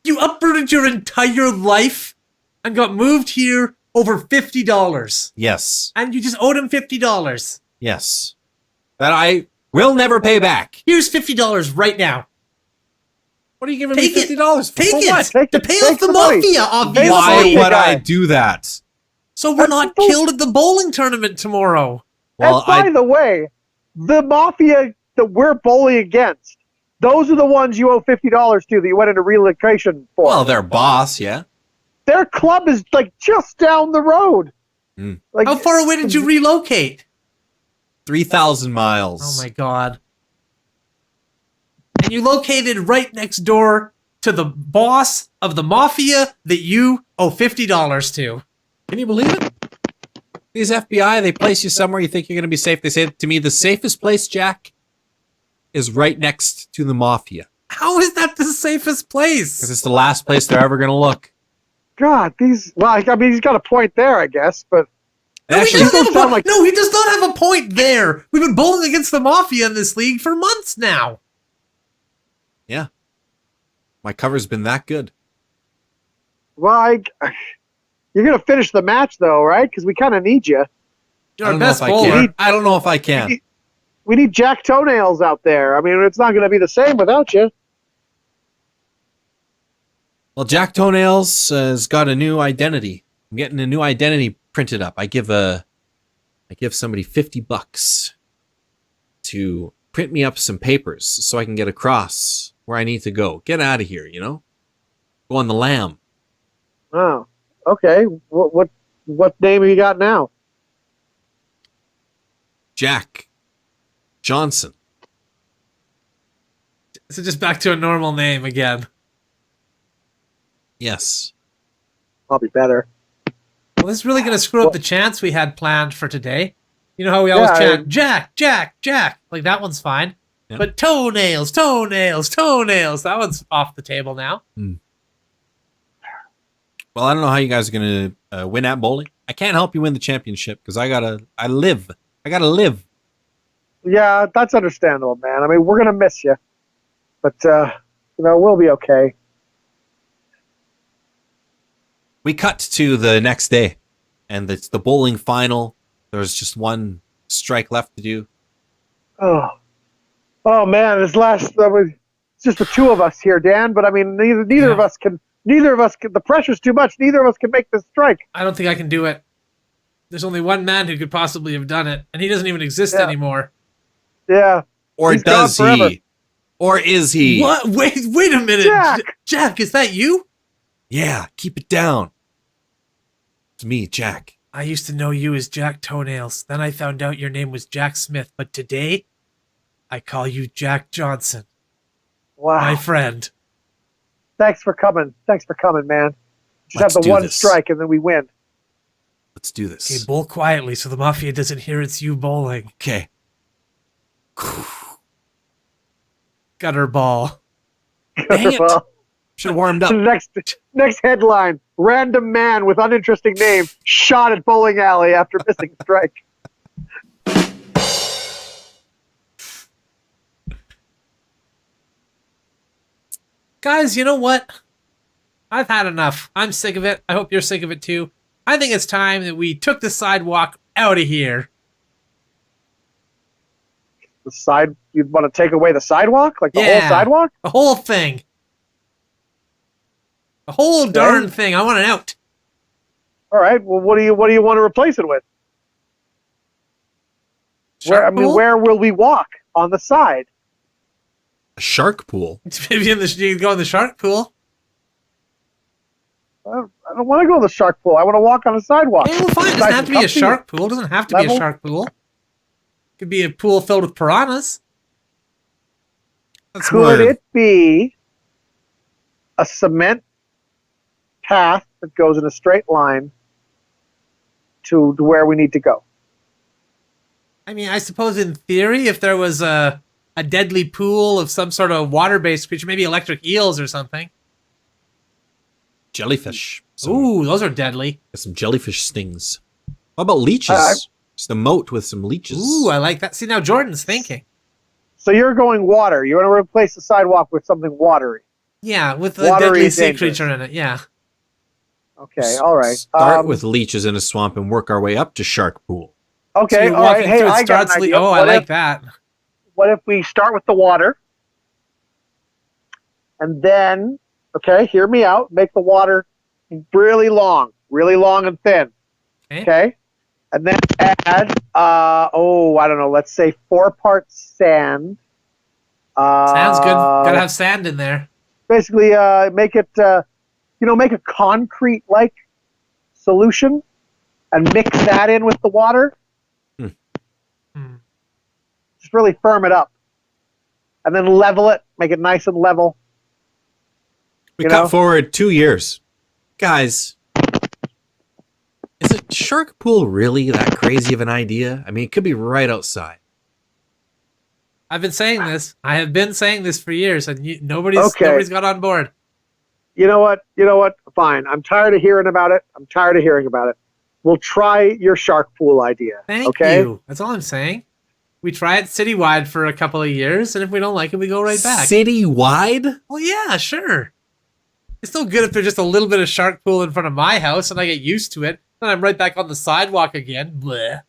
You uprooted your entire life and got moved here over $50. Yes. And you just owed him $50. Yes. That I will never pay back. Here's $50 right now. What are you giving Take me it. $50 for? Take For it what? Take to it. pay Take off the the money. mafia, obviously. Why Mafia would I guy. do that? So we're not killed at the bowling tournament tomorrow. Well, and by the way, the Mafia that we're bowling against, those are the ones you owe $50 to that you went into relocation for. well, their boss, yeah. Their club is like just down the road. Mm. Like, How far away did you relocate? 3,000 miles. Oh my god. And you located right next door to the boss of the mafia that you owe $50 to. Can you believe it? These FBI, they place you somewhere you think you're going to be safe. They say to me, the safest place, Jack, is right next to the mafia. How is that the safest place? Because it's the last place they're ever going to look. God, well, I mean, he's got a point there, I guess, but No, he Actually, doesn't have a sound point. like- No, he does not have a point there. We've been bowling against the mafia in this league for months now. Yeah. My cover's been that good. well, you're gonna finish the match though, right? Because we kind of need you. You're I our don't know best if I bowler. can. I don't know if I can. We need Jack Toenails out there. I mean, it's not gonna be the same without you. Well, Jack Toenails has got a new identity. I'm getting a new identity printed up. I give somebody $50 to print me up some papers so I can get across where I need to go. Get out of here, Go on the lam. Oh, okay. What name have you got now? Jack Johnson. So just back to a normal name again. Yes. Probably better. Well, this is really going to screw up the chants we had planned for today. You know how we always Yeah, chant, Jack, Jack, Jack. Like, that one's fine. Yeah. But toenails, toenails, toenails. That one's off the table now. Well, I don't know how you guys are going to win at bowling. I can't help you win the championship because I gotta live. Yeah, that's understandable, man. I mean, we're gonna miss you, but we'll be okay. We cut to the next day, and it's the bowling final. There's just one strike left to do. Oh man, it's just the two of us here, Dan. But I mean, neither of us can. The pressure's too much. Neither of us can make this strike. I don't think I can do it. There's only one man who could possibly have done it, and he doesn't even exist anymore. Yeah. Or He's does gone forever. he? Or is he? What? Wait a minute. Jack, is that you? Yeah, keep it down. It's me, Jack. I used to know you as Jack Toenails. Then I found out your name was Jack Smith. But today, I call you Jack Johnson. Wow. My friend. Thanks for coming, man. Just Let's have the do one this. strike and then we win. Let's do this. Okay, bowl quietly so the mafia doesn't hear it's you bowling. Okay. Gutter ball. Dang it. Well, Should have warmed up. next headline: random man with uninteresting name shot at bowling alley after missing strike. Guys, you know what? I've had enough. I'm sick of it. I hope you're sick of it too. I think it's time that we took the sidewalk out of here. You'd want to take away the sidewalk, like the Yeah. whole sidewalk? The whole thing. The whole darn thing. I want it out. All right. Well, what do you want to replace it with? Shark pool? Where will we walk on the side? A shark pool. Maybe you can go in the shark pool. I don't want to go to the shark pool. I want to walk on the sidewalk. Yeah, well, fine. It doesn't have to be a shark pool. It doesn't have to be a Level? shark pool. It could be a pool filled with piranhas. That's Could it be a cement path that goes in a straight line to where we need to go? I mean, I suppose in theory, if there was a deadly pool of some sort of water-based creature, maybe electric eels or something. jellyfish. Ooh, those are deadly. Some jellyfish stings. How about leeches? Just a moat with some leeches. Ooh, I like that. See, now Jordan's thinking. So you're going water. You want to replace the sidewalk with something watery. Yeah, with a Watery deadly is sea dangerous. creature in it, yeah. Okay, all right. Start with leeches in a swamp and work our way up to shark pool. Okay, So you're all right. walking Hey, through, it I got an starts idea. oh, I like that. What if we start with the water? And then, okay, hear me out. Make the water really long and thin. Okay? And then add, I don't know, let's say 4 parts sand. Sounds good. Gotta have sand in there. Basically, make it, make a concrete-like solution and mix that in with the water. Just really firm it up. And then level it, make it nice and level. We cut forward 2 years. Guys, is a shark pool really that crazy of an idea? I mean, it could be right outside. I've been saying this. I have been saying this for years, and nobody's got on board. You know what? Fine. I'm tired of hearing about it. We'll try your shark pool idea. Thank you. That's all I'm saying. We try it citywide for a couple of years, and if we don't like it, we go right back. Citywide? Well, yeah, sure. It's still good if there's just a little bit of shark pool in front of my house, and I get used to it. Then I'm right back on the sidewalk again. Bleh.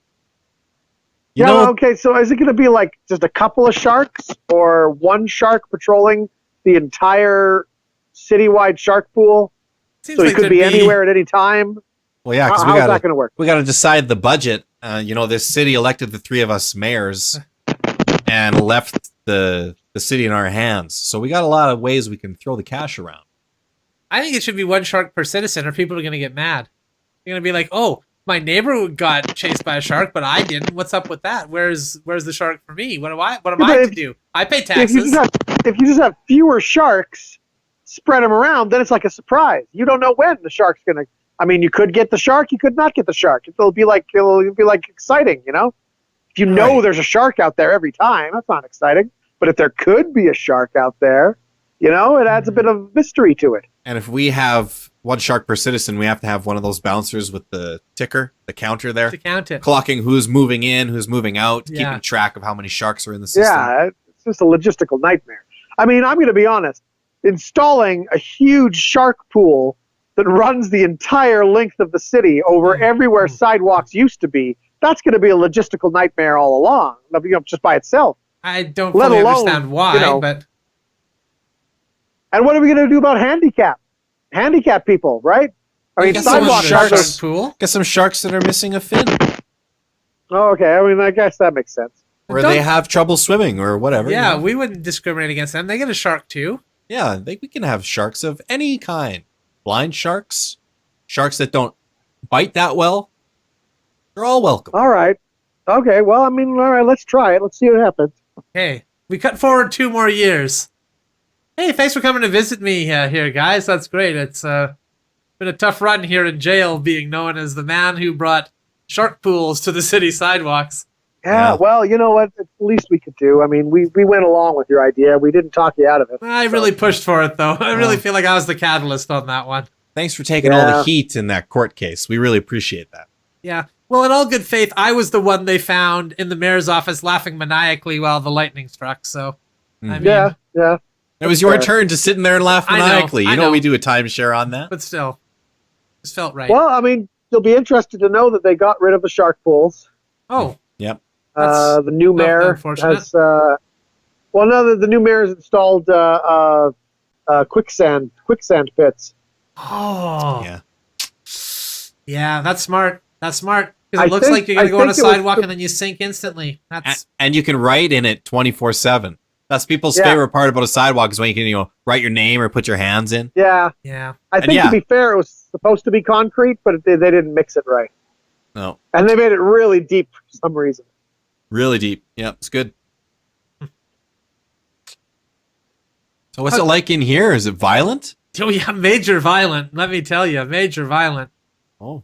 Okay, so is it going to be like just a couple of sharks or one shark patrolling the entire citywide shark pool? Seems So he like could there'd be anywhere at any time? Well, yeah, because How's that going to work? we got to decide the budget. This city elected the 3 of us mayors and left the city in our hands. So we got a lot of ways we can throw the cash around. I think it should be 1 shark per citizen, or people are going to get mad. They're going to be like, oh, my neighbor got chased by a shark, but I didn't. What's up with that? Where's the shark for me? What am I to do? I pay taxes. If you just have fewer sharks, spread them around, then it's like a surprise. You don't know when the shark's going to... I mean, you could get the shark, you could not get the shark. It'll be like exciting, If you know there's a shark out there every time, that's not exciting. But if there could be a shark out there, You know, it adds a bit of mystery to it. And if we have one shark per citizen, we have to have one of those bouncers with the ticker, the counter there, To count it. clocking who's moving in, who's moving out, Yeah. keeping track of how many sharks are in the system. Yeah, it's just a logistical nightmare. I mean, I'm going to be honest. Installing a huge shark pool that runs the entire length of the city over everywhere sidewalks used to be, that's going to be a logistical nightmare all along, you know, just by itself. I don't Let fully alone, understand why, you know, but And what are we going to do about handicap people, right? I mean, Get some sidewalks shark are sharks. pool. Got some sharks that are missing a fin, Oh, okay. I mean, I guess that makes sense. or Don't- they have trouble swimming, or whatever. you Yeah, know? we wouldn't discriminate against them. They get a shark too. Yeah, we can have sharks of any kind. Blind sharks, sharks that don't bite that well. They're all welcome. All right. Okay. Well, I mean, all right. Let's try it. Let's see what happens. Hey, we cut forward 2 more years. Hey, thanks for coming to visit me here, guys. That's great. It's been a tough run here in jail, being known as the man who brought shark pools to the city sidewalks. Yeah. Yeah. Well, you know what? It's the least we could do. I mean, we went along with your idea. We didn't talk you out of it. I really pushed for it, though. I really feel like I was the catalyst on that one. Thanks for taking all Yeah. the heat in that court case. We really appreciate that. Yeah. Well, in all good faith, I was the one they found in the mayor's office laughing maniacally while the lightning struck. So, I mean, Yeah. Yeah. It was your fair. turn to sit in there and laugh I know, maniacally. I You know know. we do a timeshare on that. but still, just felt right. Well, I mean, you'll be interested to know that they got rid of the shark pools. Oh, Yep. The new mayor unfortunate. has. Well, no, the new mayor has installed quicksand pits. oh, Yeah. yeah. That's smart. That's smart because I it looks think- like you're gonna I go on a think it was sidewalk the- and then you sink instantly. That's And you can write in it 24/7. That's people's Yeah. favorite part about a sidewalk is when you can, write your name or put your hands in. Yeah, yeah. I think yeah. to be fair, it was supposed to be concrete, but they didn't mix it right, No, and they made it really deep for some reason. really deep. Yep, it's good. So what's it like in here? Is it violent? Oh yeah, major violent. Let me tell you, major violent. Oh,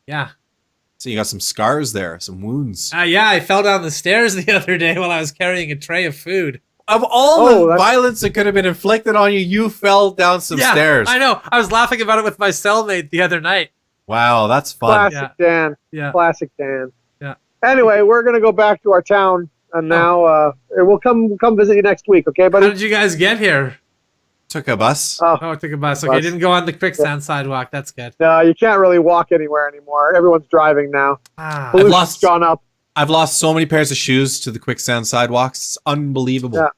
Yeah. so you got some scars there, some wounds. Yeah, I fell down the stairs the other day while I was carrying a tray of food. Of all Oh, the that's- violence that could have been inflicted on you, you fell down some Yeah, stairs. I know. I was laughing about it with my cellmate the other night. Wow, that's fun. Classic Dan. Yeah. Classic Dan. Yeah. Anyway, we're gonna go back to our town, and now we'll come visit you next week. Okay, How buddy? did you guys get here? Took a bus. Oh, Oh, I took a bus. Okay, Bus. didn't go on the quicksand sidewalk. That's good. no, you can't really walk anywhere anymore. Everyone's driving now. Ah. Pollution's lost- gone up. I've lost so many pairs of shoes to the quicksand sidewalks. It's unbelievable. Yeah.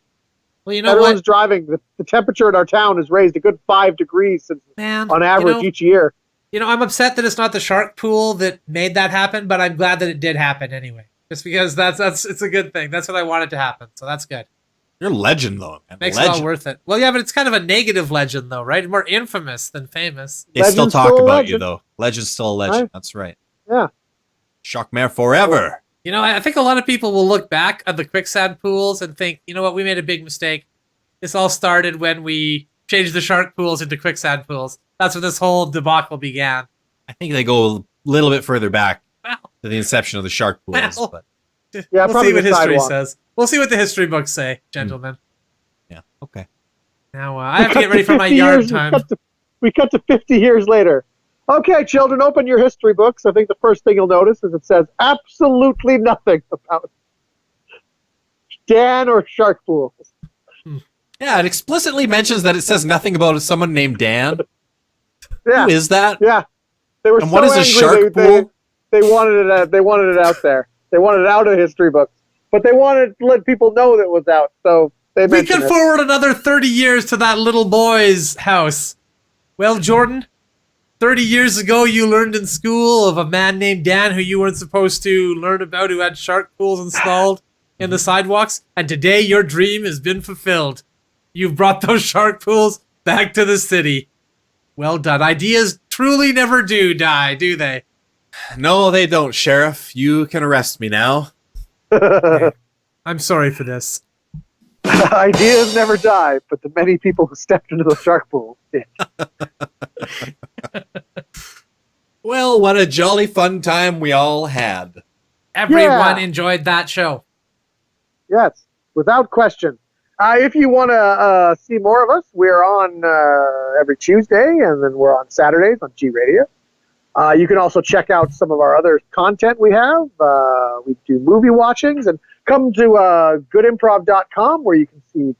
Well, you know Everyone's what, driving. The temperature in our town has raised a good 5 degrees since, man? on average each year. I'm upset that it's not the shark pool that made that happen, but I'm glad that it did happen anyway. Just because it's a good thing. That's what I wanted to happen. So that's good. You're a legend, though. Man. Makes it legend. all worth it. Well, yeah, but it's kind of a negative legend, though, right? More infamous than famous. They still Legend's talk still a about you, legend. though. Legend's still a legend. Right. That's right. Yeah. Shockmare forever. I think a lot of people will look back at the quicksand pools and think, you know what, we made a big mistake. This all started when we changed the shark pools into quicksand pools. That's where this whole debacle began. I think they go a little bit further back Well, to the inception of the shark pools. Well. But Yeah, we'll probably see what the history sidewalk. says. We'll see what the history books say, gentlemen. yeah, okay. Now, I have to get ready for my 50 yard years, time. We cut to 50 years later. Okay, children, open your history books. I think the first thing you'll notice is it says absolutely nothing about Dan or shark pools. Yeah, it explicitly mentions that it says nothing about someone named Dan. Yeah, Who is that? yeah. They were And so what is a angry shark they, pool? They wanted it. They wanted it out there. They wanted it out of history books, but they wanted to let people know that it was out. So they We mentioned could it. forward another 30 years to that little boy's house. Well, Jordan, 30 years ago you learned in school of a man named Dan who you weren't supposed to learn about, who had shark pools installed in the sidewalks, and today your dream has been fulfilled. You've brought those shark pools back to the city. Well done. Ideas truly never do die, do they? No, they don't, Sheriff. You can arrest me now. I'm sorry for this. Ideas never die, but the many people who stepped into the shark pool did. Well, what a jolly fun time we all had. Everyone Yeah. enjoyed that show. Yes, without question. If you want to see more of us, we're on every Tuesday, and then we're on Saturdays on G Radio. You can also check out some of our other content we have. We do movie watchings, and come to goodimprov.com where you can see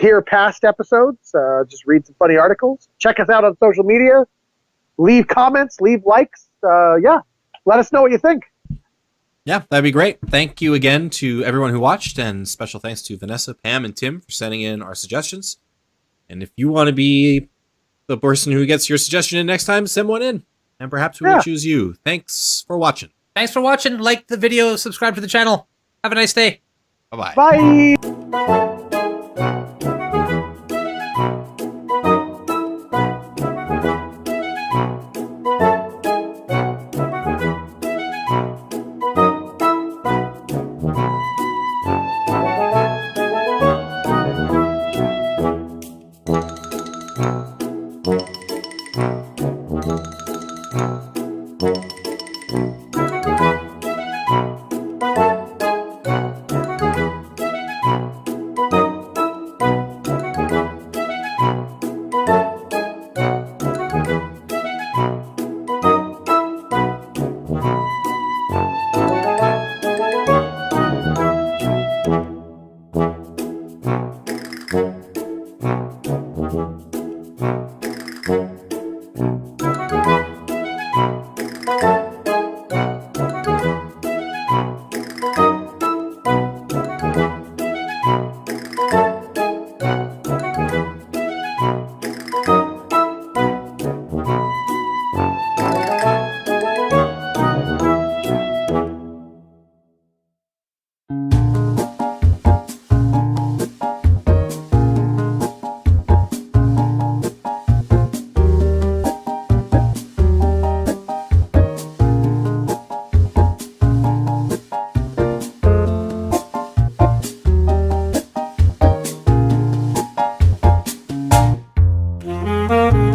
hear past episodes. Just read some funny articles. Check us out on social media. Leave comments, leave likes. Yeah, let us know what you think. Yeah, that'd be great. Thank you again to everyone who watched, and special thanks to Vanessa, Pam, and Tim for sending in our suggestions. And if you want to be the person who gets your suggestion in next time, send one in, and perhaps we will choose you. Thanks for watching. Thanks for watching. Like the video, subscribe to the channel. Have a nice day. Bye-bye. Bye. Thank you.